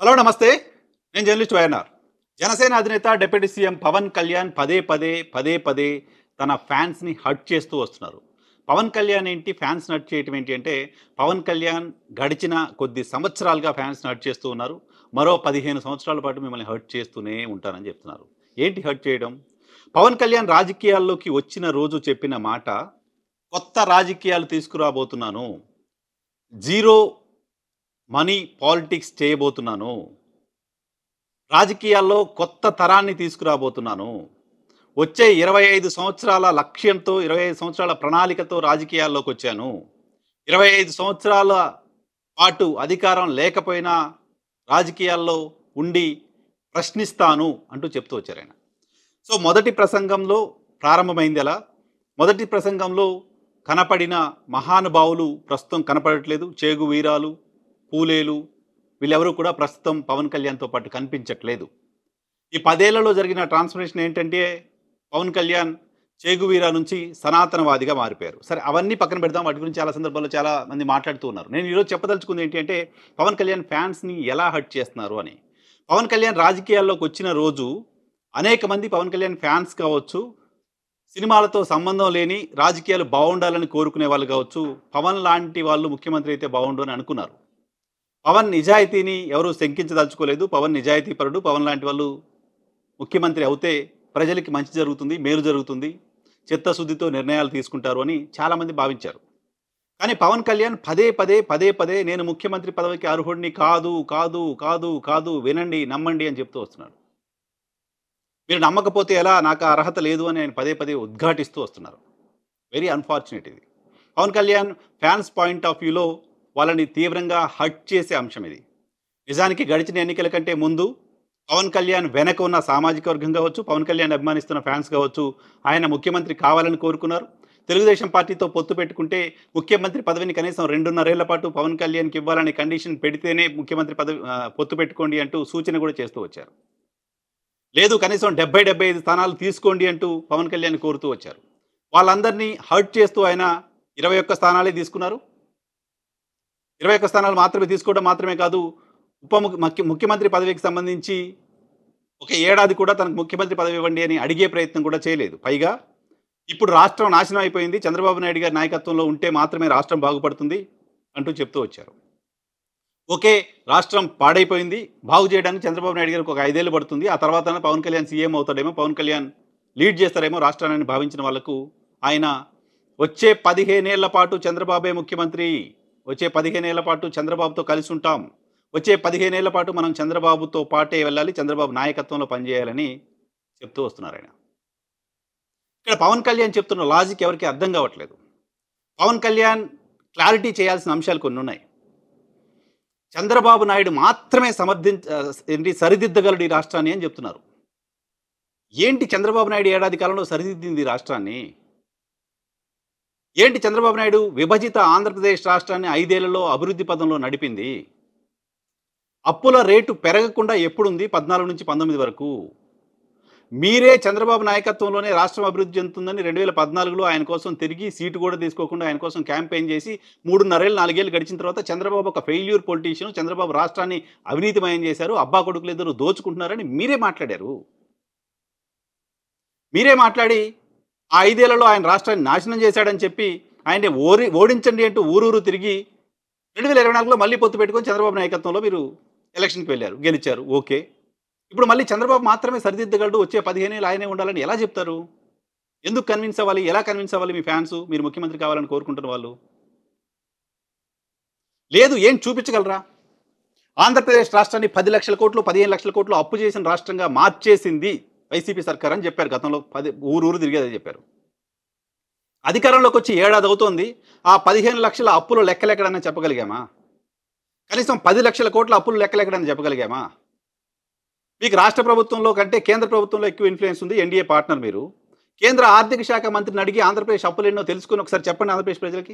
Hello నమస్తే. నేను journalist YNR. Janasena అధినేత డిప్యూటీ సీఎం పవన్ కళ్యాణ్ పదే పదే తన ఫ్యాన్స్‌ని హర్ట్ చేస్తూ వస్తున్నారు. పవన్ కళ్యాణ్ ఏంటి ఫ్యాన్స్‌ని హర్ట్ చేయటం ఏంటి అంటే, పవన్ కళ్యాణ్ గడిచిన కొద్ది సంవత్సరాలుగా ఫ్యాన్స్‌ని హర్ట్ చేస్తూ ఉన్నారు. మరో 15 సంవత్సరాల పాటు మిమ్మల్ని హర్ట్ చేస్తూనే ఉంటానని చెప్తున్నారు. ఏంటి హర్ట్ చేయడం? పవన్ కళ్యాణ్ రాజకీయాల్లోకి వచ్చిన రోజు చెప్పిన మాట, కొత్త రాజకీయాలు తీసుకురాబోతున్నాను. జీరో మనీ పాలిటిక్స్ చేయబోతున్నాను. రాజకీయాల్లో కొత్త తరాన్ని తీసుకురాబోతున్నాను. వచ్చే 25 సంవత్సరాల లక్ష్యంతో, 25 సంవత్సరాల ప్రణాళికతో రాజకీయాల్లోకొచ్చాను. 25 సంవత్సరాల పాటు అధికారం లేకపోయినా రాజకీయాల్లో ఉండి ప్రశ్నిస్తాను అంటూ చెప్తూ వచ్చారాయన. సో మొదటి ప్రసంగంలో ప్రారంభమైంది ఎలా? మొదటి ప్రసంగంలో కనపడిన మహానుభావులు ప్రస్తుతం కనపడట్లేదు. చేగు వీరాలు, పూలేలు వీళ్ళెవరూ కూడా ప్రస్తుతం పవన్ కళ్యాణ్‌తో పాటు కనిపించట్లేదు. ఈ 10 ఏళ్లలో జరిగిన ట్రాన్స్‌ఫర్మేషన్ ఏంటంటే, పవన్ కళ్యాణ్ చేగువీర నుంచి సనాతనవాదిగా మారిపోయారు. సరే అవన్నీ పక్కన పెడదాం. వాటి గురించి చాలా సందర్భాల్లో చాలా మంది మాట్లాడుతూ ఉన్నారు. నేను ఈరోజు చెప్పదలుచుకుంది ఏంటి అంటే, పవన్ కళ్యాణ్ ఫ్యాన్స్‌ని ఎలా హర్ట్ చేస్తున్నారు అని. పవన్ కళ్యాణ్ రాజకీయాల్లోకి వచ్చిన రోజు అనేక మంది పవన్ కళ్యాణ్ ఫ్యాన్స్ కావచ్చు, సినిమాలతో సంబంధం లేని రాజకీయాలు బాగుండాలని కోరుకునే వాళ్ళు కావచ్చు, పవన్ లాంటి వాళ్ళు ముఖ్యమంత్రి అయితే బాగుండు అని అనుకున్నారు. పవన్ నిజాయితీని ఎవరు శంకించదలుచుకోలేదు. పవన్ నిజాయితీపరుడు. పవన్ లాంటి వాళ్ళు ముఖ్యమంత్రి అవుతే ప్రజలకి మంచి జరుగుతుంది, మేలు జరుగుతుంది, చిత్తశుద్ధితో నిర్ణయాలు తీసుకుంటారు అని చాలామంది భావించారు. కానీ పవన్ కళ్యాణ్ పదే పదే నేను ముఖ్యమంత్రి పదవికి అర్హుడిని కాదు వినండి, నమ్మండి అని చెప్తూ వస్తున్నాడు. మీరు నమ్మకపోతే ఎలా, నాకు ఆ అర్హత లేదు అని ఆయన పదే ఉద్ఘాటిస్తూ వస్తున్నారు. వెరీ అన్ఫార్చునేట్ ఇది. Pawan Kalyan fans point of వ్యూలో వాళ్ళని తీవ్రంగా హర్ట్ చేసే అంశం ఇది. నిజానికి గడిచిన ఎన్నికల కంటే ముందు పవన్ కళ్యాణ్ వెనక ఉన్న సామాజిక వర్గం కావచ్చు, పవన్ కళ్యాణ్ అభిమానిస్తున్న ఫ్యాన్స్ కావచ్చు, ఆయన ముఖ్యమంత్రి కావాలని కోరుకున్నారు. తెలుగుదేశం పార్టీతో పొత్తు పెట్టుకుంటే ముఖ్యమంత్రి పదవిని కనీసం 2.5 ఏళ్ల పాటు పవన్ కళ్యాణ్‌కి ఇవ్వాలని కండిషన్ పెడితేనే ముఖ్యమంత్రి పదవి పొత్తు పెట్టుకోండి అంటూ సూచన కూడా చేస్తూ వచ్చారు. లేదు కనీసం 75 స్థానాలు తీసుకోండి అంటూ పవన్ కళ్యాణ్ కోరుతూ వచ్చారు. వాళ్ళందరినీ హర్ట్ చేస్తూ ఆయన 21 స్థానాలే తీసుకున్నారు. 21 స్థానాలు మాత్రమే తీసుకోవడం మాత్రమే కాదు, ముఖ్యమంత్రి పదవికి సంబంధించి ఒక ఏడాది కూడా తనకు ముఖ్యమంత్రి పదవి ఇవ్వండి అని అడిగే ప్రయత్నం కూడా చేయలేదు. పైగా ఇప్పుడు రాష్ట్రం నాశనం అయిపోయింది, చంద్రబాబు నాయుడు గారి నాయకత్వంలో ఉంటే మాత్రమే రాష్ట్రం బాగుపడుతుంది అంటూ చెప్తూ వచ్చారు. ఓకే, రాష్ట్రం పాడైపోయింది, బాగు చేయడానికి చంద్రబాబు నాయుడు గారికి ఒక 5 ఏళ్ళు పడుతుంది, ఆ తర్వాత పవన్ కళ్యాణ్ సీఎం అవుతాడేమో, పవన్ కళ్యాణ్ లీడ్ చేస్తారేమో రాష్ట్రాన్ని భావించిన వాళ్లకు ఆయన వచ్చే 15 ఏళ్ల పాటు చంద్రబాబే ముఖ్యమంత్రి, వచ్చే 15 ఏళ్ల పాటు చంద్రబాబుతో కలిసి ఉంటాం, వచ్చే 15 ఏళ్ల పాటు మనం చంద్రబాబుతో పాటే వెళ్ళాలి, చంద్రబాబు నాయకత్వంలో పనిచేయాలని చెప్తూ వస్తున్నారు ఆయన. ఇక్కడ పవన్ కళ్యాణ్ చెప్తున్న లాజిక్ ఎవరికి అర్థం కావట్లేదు. పవన్ కళ్యాణ్ క్లారిటీ చేయాల్సిన అంశాలు కొన్ని ఉన్నాయి. చంద్రబాబు నాయుడు మాత్రమే సరిదిద్దగలడు ఈ రాష్ట్రాన్ని అని చెప్తున్నారు. ఏంటి చంద్రబాబు నాయుడు ఏడాది కాలంలో సరిదిద్దింది రాష్ట్రాన్ని? ఏంటి చంద్రబాబు నాయుడు విభజిత ఆంధ్రప్రదేశ్ రాష్ట్రాన్ని 5 ఏళ్లలో అభివృద్ధి పదంలో నడిపింది? అప్పుల రేటు పెరగకుండా ఎప్పుడుంది? 14 నుంచి 19 వరకు. మీరే చంద్రబాబు నాయకత్వంలోనే రాష్ట్రం అభివృద్ధి చెందుతుందని 2014లో ఆయన కోసం తిరిగి సీటు కూడా తీసుకోకుండా ఆయన కోసం క్యాంపెయిన్ చేసి 3.5 ఏళ్ళు 4 ఏళ్ళు గడిచిన తర్వాత చంద్రబాబు ఒక ఫెయిల్యూర్ పొలిటీషియన్, చంద్రబాబు రాష్ట్రాన్ని అవినీతిమయం చేశారు, అబ్బా కొడుకులు ఇద్దరు దోచుకుంటున్నారని మీరే మాట్లాడారు. మీరే మాట్లాడి ఆ 5 ఏళ్లలో ఆయన రాష్ట్రాన్ని నాశనం చేశాడని చెప్పి ఆయన్ని ఓడించండి అంటూ ఊరూరు తిరిగి 2024లో మళ్ళీ పొత్తు పెట్టుకొని చంద్రబాబు నాయకత్వంలో మీరు ఎలక్షన్కి వెళ్ళారు, గెలిచారు. ఓకే, ఇప్పుడు మళ్ళీ చంద్రబాబు మాత్రమే సరిదిద్దగలడు, వచ్చే 15 ఏళ్ళు ఆయనే ఉండాలని ఎలా చెప్తారు? ఎందుకు కన్విన్స్ అవ్వాలి? ఎలా కన్విన్స్ అవ్వాలి మీ ఫ్యాన్స్, మీరు ముఖ్యమంత్రి కావాలని కోరుకుంటున్న వాళ్ళు? లేదు, ఏం చూపించగలరా? ఆంధ్రప్రదేశ్ రాష్ట్రాన్ని 10 లక్షల కోట్లు 15 లక్షల కోట్లు అప్పు చేసిన రాష్ట్రంగా మార్చేసింది వైసీపీ సర్కార్ అని చెప్పారు. గతంలో ఊరు తిరిగేదే చెప్పారు. అధికారంలోకి వచ్చి ఏడాది అవుతోంది. ఆ 15 లక్షల అప్పులు లెక్కలెక్కడని చెప్పగలిగామా? కనీసం 10 లక్షల కోట్ల అప్పులు లెక్కలెక్కడని చెప్పగలిగామా? మీకు రాష్ట్ర ప్రభుత్వంలో కంటే కేంద్ర ప్రభుత్వంలో ఎక్కువ ఇన్ఫ్లుయెన్స్ ఉంది, ఎన్డీఏ పార్ట్నర్ మీరు. కేంద్ర ఆర్థిక శాఖ మంత్రిని అడిగి ఆంధ్రప్రదేశ్ అప్పులు ఎన్నో తెలుసుకుని ఒకసారి చెప్పండి ఆంధ్రప్రదేశ్ ప్రజలకి.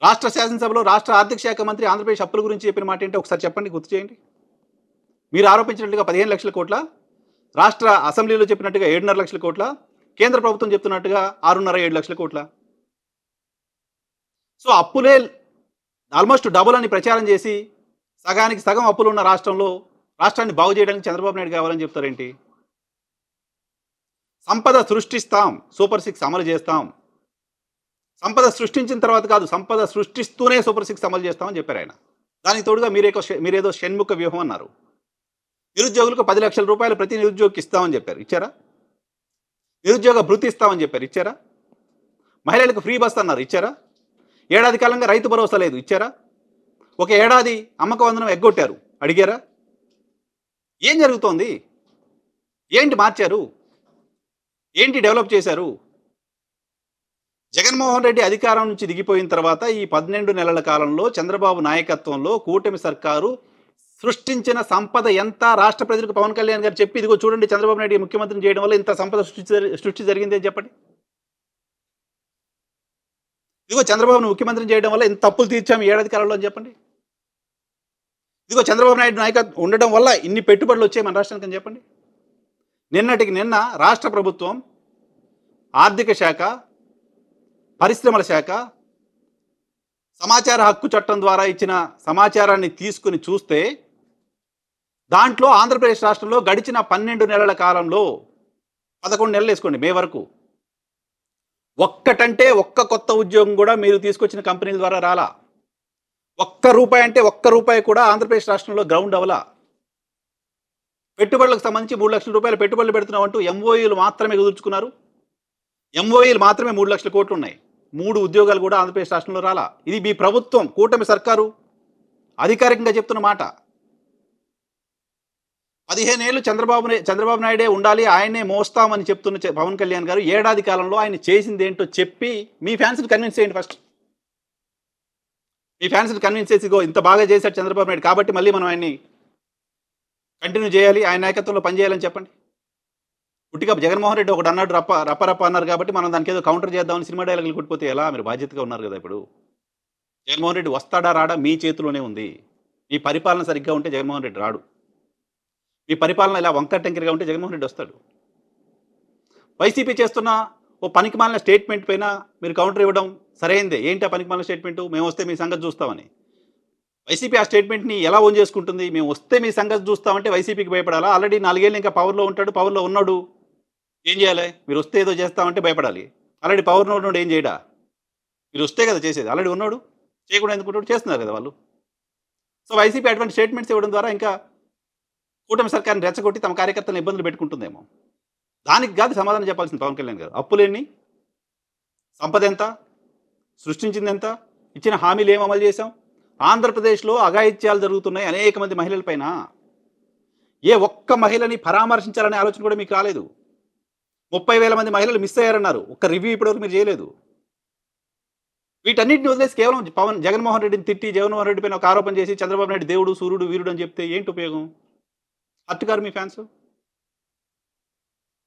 రాష్ట్ర శాసనసభలో రాష్ట్ర ఆర్థిక శాఖ మంత్రి ఆంధ్రప్రదేశ్ అప్పుల గురించి చెప్పిన మాట ఏంటో ఒకసారి చెప్పండి, గుర్తు చేయండి. మీరు ఆరోపించినట్టుగా 15 లక్షల కోట్ల, రాష్ట్ర అసెంబ్లీలో చెప్పినట్టుగా 7.5 లక్షల కోట్ల, కేంద్ర ప్రభుత్వం చెప్తున్నట్టుగా 6.5-7 లక్షల కోట్ల. సో అప్పులే ఆల్మోస్ట్ డబుల్ అని ప్రచారం చేసి సగానికి సగం అప్పులు ఉన్న రాష్ట్రంలో రాష్ట్రాన్ని బాగు చేయడానికి చంద్రబాబు నాయుడు కావాలని చెప్తారేంటి? సంపద సృష్టిస్తాం, సూపర్ 6 అమలు చేస్తాం. సంపద సృష్టించిన తర్వాత కాదు, సంపద సృష్టిస్తూనే సూపర్ 6 అమలు చేస్తామని చెప్పారాయన. దానికి తోడుగా మీరేదో షణ్ముఖ వ్యూహం అన్నారు. నిరుద్యోగులకు 10,00,000 రూపాయలు ప్రతి నిరుద్యోగికి ఇస్తామని చెప్పారు. ఇచ్చారా? నిరుద్యోగ భృతి ఇస్తామని చెప్పారు. ఇచ్చారా? మహిళలకు ఫ్రీ బస్ అన్నారు. ఇచ్చారా? ఏడాది కాలంగా రైతు భరోసా లేదు. ఇచ్చారా? ఒక ఏడాది అమ్మక వందనం ఎగ్గొట్టారు. అడిగారా? ఏం జరుగుతోంది? ఏంటి మార్చారు? ఏంటి డెవలప్ చేశారు? జగన్మోహన్ రెడ్డి అధికారం నుంచి దిగిపోయిన తర్వాత ఈ 12 నెలల కాలంలో చంద్రబాబు నాయకత్వంలో కూటమి సర్కారు సృష్టించిన సంపద ఎంత రాష్ట్ర ప్రజలకు పవన్ కళ్యాణ్ గారు చెప్పి ఇదిగో చూడండి చంద్రబాబు నాయుడు ముఖ్యమంత్రిని చేయడం వల్ల ఇంత సంపద సృష్టి జరిగింది అని చెప్పండి. ఇదిగో చంద్రబాబును ముఖ్యమంత్రిని చేయడం వల్ల ఇంత అప్పులు తీర్చాము ఈ ఏడాది కాలంలో అని చెప్పండి. ఇదిగో చంద్రబాబు నాయుడు నాయకత్వం ఉండడం వల్ల ఇన్ని పెట్టుబడులు వచ్చాయి మన రాష్ట్రానికి అని చెప్పండి. నిన్నటికి నిన్న రాష్ట్ర ప్రభుత్వం ఆర్థిక శాఖ, పరిశ్రమల శాఖ సమాచార హక్కు చట్టం ద్వారా ఇచ్చిన సమాచారాన్ని తీసుకుని చూస్తే దాంట్లో ఆంధ్రప్రదేశ్ రాష్ట్రంలో గడిచిన 12 నెలల కాలంలో 11 నెలలు వేసుకోండి మే వరకు ఒక్కటంటే ఒక్క కొత్త ఉద్యోగం కూడా మీరు తీసుకొచ్చిన కంపెనీల ద్వారా రాలా. ఒక్క రూపాయి అంటే ఒక్క రూపాయి కూడా ఆంధ్రప్రదేశ్ రాష్ట్రంలో గ్రౌండ్ అవ్వలా. పెట్టుబడులకు సంబంధించి 3 లక్షల రూపాయలు పెట్టుబడులు పెడుతున్నామంటూ ఎంఓయూలు మాత్రమే కుదుర్చుకున్నారు. ఎంఓయూలు మాత్రమే 3 లక్షల కోట్లు ఉన్నాయి. 3 ఉద్యోగాలు కూడా ఆంధ్రప్రదేశ్ రాష్ట్రంలో రాలా. ఇది మీ ప్రభుత్వం, కూటమి సర్కారు అధికారికంగా చెప్తున్న మాట. 15 ఏళ్ళు చంద్రబాబు నాయుడే ఉండాలి, ఆయనే మోస్తామని చెప్తున్న పవన్ కళ్యాణ్ గారు ఏడాది కాలంలో ఆయన చేసింది ఏంటో చెప్పి మీ ఫ్యాన్స్ని కన్విన్స్ చేయండి. ఫస్ట్ మీ ఫ్యాన్స్ని కన్విన్స్ చేసి ఇంత బాగా చేశాడు చంద్రబాబు నాయుడు కాబట్టి మళ్ళీ మనం ఆయన్ని కంటిన్యూ చేయాలి, ఆయన నాయకత్వంలో పనిచేయాలని చెప్పండి. పుట్టిగా జగన్మోహన్ రెడ్డి ఒకటి అన్నాడు, రప్ప అన్నారు కాబట్టి మనం దానికి ఏదో కౌంటర్ చేద్దామని సినిమా డైలాగులు కొట్టిపోతే ఎలా? మీరు బాధ్యతగా ఉన్నారు కదా. ఇప్పుడు జగన్మోహన్ రెడ్డి వస్తాడా రాడా మీ చేతిలోనే ఉంది. మీ పరిపాలన సరిగ్గా ఉంటే జగన్మోహన్ రెడ్డి రాడు. మీ పరిపాలన ఇలా వంకర టెంకరగా ఉంటే జగన్మోహన్ రెడ్డి వస్తాడు. వైసీపీ చేస్తున్న ఓ పనికిమాలిన స్టేట్మెంట్ పైన మీరు కౌంటర్ ఇవ్వడం సరైందే. ఏంటి ఆ పనికిమాలిన స్టేట్మెంటు? మేము వస్తే మీ సంగతి చూస్తామని. వైసీపీ ఆ స్టేట్మెంట్ని ఎలా ఓన్ చేసుకుంటుంది? మేము వస్తే మీ సంగతి చూస్తామంటే వైసీపీకి భయపడాలా? ఆల్రెడీ 4 ఏళ్ళు ఇంకా పవర్లో ఉంటాడు, పవర్లో ఉన్నాడు. ఏం చేయాలి? మీరు వస్తే ఏదో చేస్తామంటే భయపడాలి. ఆల్రెడీ పవర్లో ఉన్నాడు, ఏం చేయడా? మీరు వస్తే కదా చేసేది. ఆల్రెడీ ఉన్నాడు, చేయకుండా ఎందుకుంటాడు? చేస్తున్నారు కదా వాళ్ళు. సో వైసీపీ అటువంటి స్టేట్మెంట్స్ ఇవ్వడం ద్వారా ఇంకా కూటమి సర్కారుని రెచ్చగొట్టి తమ కార్యకర్తలను ఇబ్బందులు పెట్టుకుంటుందేమో. దానికి కాదు సమాధానం చెప్పాల్సింది పవన్ కళ్యాణ్ గారు. అప్పులేని, సంపద ఎంత, సృష్టించింది ఎంత, ఇచ్చిన హామీలు ఏం అమలు చేశాం? ఆంధ్రప్రదేశ్లో అఘాయిత్యాలు జరుగుతున్నాయి అనేక మంది మహిళలపైన. ఏ ఒక్క మహిళని పరామర్శించాలనే ఆలోచన కూడా మీకు రాలేదు. 30,000 మంది మహిళలు మిస్ అయ్యారన్నారు. ఒక్క రివ్యూ ఇప్పటివరకు మీరు చేయలేదు. వీటన్నిటిని వదిలేసి కేవలం జగన్మోహన్ రెడ్డిని తిట్టి జగన్మోహన్ రెడ్డి పైన ఒక ఆరోపణ చేసి చంద్రబాబు నాయుడు దేవుడు, సూర్యుడు, వీరుడు అని చెప్తే ఏంటి ఉపయోగం? అట్టుగారు మీ ఫ్యాన్స్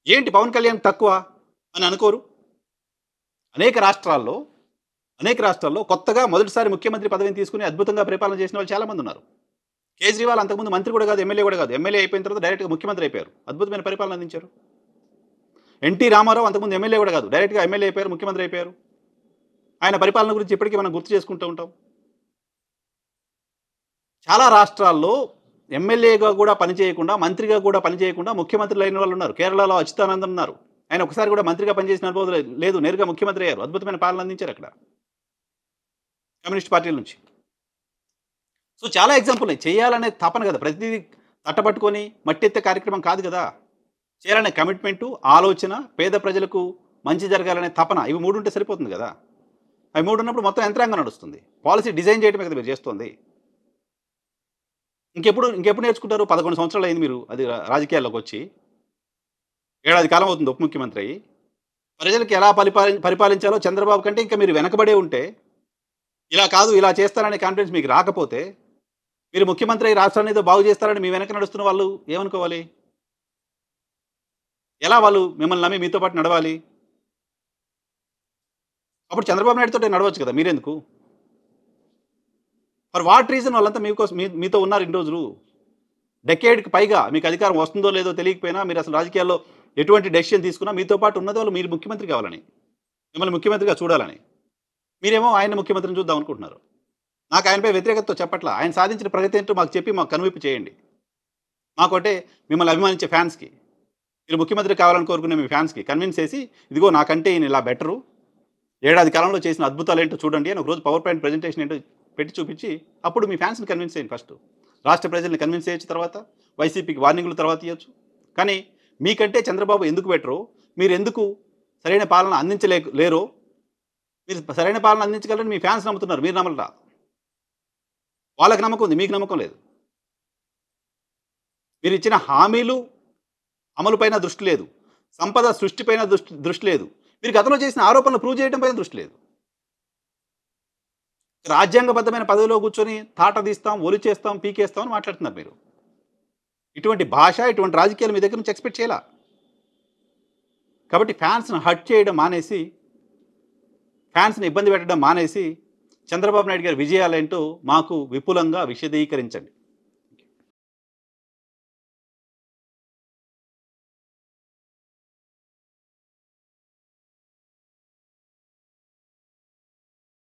ఏంటి పవన్ కళ్యాణ్ తక్కువ అని అనుకోరు? అనేక రాష్ట్రాల్లో కొత్తగా మొదటిసారి ముఖ్యమంత్రి పదవిని తీసుకుని అద్భుతంగా పరిపాలన చేసిన వాళ్ళు చాలామంది ఉన్నారు. కేజ్రీవాల్ అంతకుముందు మంత్రి కూడా కాదు, ఎమ్మెల్యే కూడా కాదు. ఎమ్మెల్యే అయిపోయిన తర్వాత డైరెక్ట్గా ముఖ్యమంత్రి అయిపోయారు, అద్భుతమైన పరిపాలన అందించారు. ఎన్టీ రామారావు అంతకుముందు ఎమ్మెల్యే కూడా కాదు, డైరెక్ట్గా ఎమ్మెల్యే అయిపోయారు, ముఖ్యమంత్రి అయిపోయారు. ఆయన పరిపాలన గురించి ఇప్పటికీ మనం గుర్తు చేసుకుంటూ ఉంటాం. చాలా రాష్ట్రాల్లో ఎమ్మెల్యేగా కూడా పనిచేయకుండా, మంత్రిగా కూడా పనిచేయకుండా ముఖ్యమంత్రులు అయిన వాళ్ళు ఉన్నారు. కేరళలో అచ్యుతానందన్ ఉన్నారు. ఆయన ఒకసారి కూడా మంత్రిగా పనిచేసిన అనుభవం లేదు, నేరుగా ముఖ్యమంత్రి అయ్యారు. అద్భుతమైన పాలన అందించారు అక్కడ కమ్యూనిస్ట్ పార్టీల నుంచి. సో చాలా ఎగ్జాంపుల్ ఉన్నాయి. చేయాలనే తపన కదా, ప్రతిదీ తట్టబట్టుకొని మట్టెత్తే కార్యక్రమం కాదు కదా. చేయాలనే కమిట్మెంటు, ఆలోచన, పేద ప్రజలకు మంచి జరగాలనే తపన, ఇవి 3 ఉంటే సరిపోతుంది కదా. అవి 3 ఉన్నప్పుడు మొత్తం యంత్రాంగం నడుస్తుంది. పాలసీ డిజైన్ చేయడమే కదా మీరు చేస్తుంది. ఇంకెప్పుడు నేర్చుకుంటారు? 11 సంవత్సరాలు అయింది మీరు అది రాజకీయాల్లోకి వచ్చి. ఏడాది కాలం అవుతుంది ఉప ముఖ్యమంత్రి అయ్యి. ప్రజలకు ఎలా పరిపాలించాలో చంద్రబాబు కంటే ఇంకా మీరు వెనకబడే ఉంటే, ఇలా కాదు ఇలా చేస్తారనే కాన్ఫిడెన్స్ మీకు రాకపోతే, మీరు ముఖ్యమంత్రి అయ్యి రాష్ట్రాన్ని ఏదో బాగు చేస్తారని మీ వెనక నడుస్తున్న వాళ్ళు ఏమనుకోవాలి? ఎలా వాళ్ళు మిమ్మల్ని నమ్మి మీతో పాటు నడవాలి? అప్పుడు చంద్రబాబు నాయుడుతో నడవచ్చు కదా, మీరెందుకు? ఫర్ వాట్ రీజన్ వాళ్ళంతా మీకోసం మీతో ఉన్నారు ఇన్ని రోజులు. డెకేడ్కి పైగా మీకు అధికారం వస్తుందో లేదో తెలియకపోయినా, మీరు అసలు రాజకీయాల్లో ఎటువంటి డెసిషన్ తీసుకున్నా మీతో పాటు ఉన్నది వాళ్ళు మీరు ముఖ్యమంత్రి కావాలని, మిమ్మల్ని ముఖ్యమంత్రిగా చూడాలని. మీరేమో ఆయన ముఖ్యమంత్రిని చూద్దాం అనుకుంటున్నారు. నాకు ఆయనపై వ్యతిరేకతతో చెప్పట్లా. ఆయన సాధించిన ప్రగతి ఏంటో మాకు చెప్పి మాకు కనువిప్పు చేయండి. మాకంటే మిమ్మల్ని అభిమానించే ఫ్యాన్స్‌కి, మీరు ముఖ్యమంత్రి కావాలని కోరుకునే మీ ఫ్యాన్స్‌కి కన్విన్స్ చేసి, ఇదిగో నాకంటే ఈయన ఇలా బెటరు. ఏడాది కాలంలో చేసిన అద్భుతాలేంటో చూడండి అని ఒకరోజు పవర్ పాయింట్ ప్రెజెంటేషన్ ఏంటో పెట్టి చూపించి, అప్పుడు మీ ఫ్యాన్స్‌ని కన్విన్స్ చేయండి ఫస్టు. రాష్ట్ర ప్రజల్ని కన్విన్స్ చేయొచ్చు తర్వాత. వైసీపీకి వార్నింగ్‌లు తర్వాత ఇయ్యొచ్చు. కానీ మీకంటే చంద్రబాబు ఎందుకు బెటరో, మీరెందుకు సరైన పాలన లేరో, మీరు సరైన పాలన అందించగలరని మీ ఫ్యాన్స్ నమ్ముతున్నారు. మీరు నమ్మట్లా. వాళ్ళకి నమ్మకం ఉంది. మీకు నమ్మకం లేదు. మీరిచ్చిన హామీలు అమలుపైన దృష్టి లేదు. సంపద సృష్టిపైన దృష్టి లేదు. మీరు గతంలో చేసిన ఆరోపణలు ప్రూవ్ చేయడం పైన దృష్టి లేదు. రాజ్యాంగబద్ధమైన పదవిలో కూర్చొని తాట తీస్తాం, ఒలి చేస్తాం, పీకేస్తాం అని మాట్లాడుతున్నారు మీరు. ఇటువంటి భాష, ఇటువంటి రాజకీయాలు మీ దగ్గర నుంచి ఎక్స్‌పెక్ట్ చేయలా. కాబట్టి ఫ్యాన్స్‌ని హర్ట్ చేయడం మానేసి, ఫ్యాన్స్‌ని ఇబ్బంది పెట్టడం మానేసి, చంద్రబాబు నాయుడు గారి విజయాలేంటో మాకు విపులంగా విశదీకరించండి.